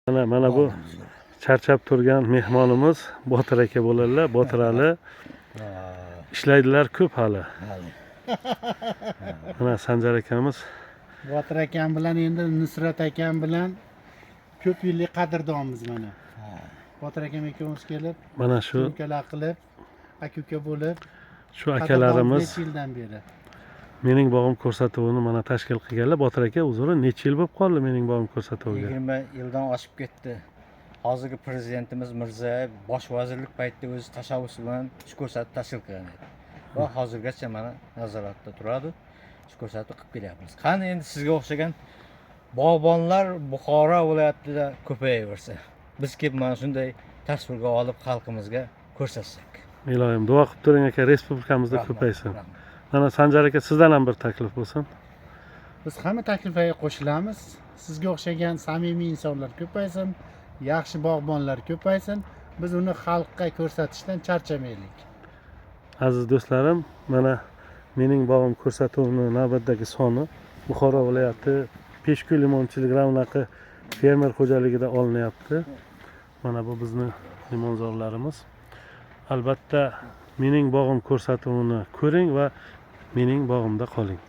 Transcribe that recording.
Mana bu charchab turgan mehmonimiz Botir aka bo'ladilar. Botir Ali ishlaydilar ko'p hali. Mana Sanjar akamiz. Botir akam bilan endi Nusrat akam bilan ko'p yillik qadrdonmiz mana. Botir akam ikkovimiz kelib, Mana shu ukalar qilib, aka-uka bo'lib, shu akalarimiz necha yildan beri. mening bog'im ko'rsatuvini mana tashkil qilganlar. Botir aka uzr, necha yil bo'lib qoldi mening bog'im ko'rsatuviga? 20 yildan oshib ketdi. Hozirgi prezidentimiz Mirziyoyev bosh vazirlik paytida o'zi tashabbusi bilan shu ko'rsatuv tashkil qilgan edi. Va hozirgacha mana nazoratda turadi. Shu ko'rsatuv qilib kelyapmiz. Qani endi sizga o'xshagan bog'bonlar Buxoro viloyatida ko'payaversa, biz kelib mana shunday tasvirga olib xalqimizga ko'rsatsak. Iloyim, duo qilib turing aka, respublikamizda ko'paysin. Mana Sanjar aka, sizdan ham bir taklif bo'lsin. Biz hamma takliflarga qo'shilamiz. Sizga o'xshagan samimiy insonlar ko'paysin, yaxshi bog'bonlar ko'paysin. Biz uni xalqqa ko'rsatishdan charchamaylik. Aziz do'stlarim, mana mening bog'im ko'rsatuvini navbatdagi soni Buxoro viloyati Peshku limonchilik ravnaqi fermer xo'jaligida olinyapti. Mana bu bizni limonzorlarimiz. Albatta mening bog'im ko'rsatuvini ko'ring va mening bog'imda qoling.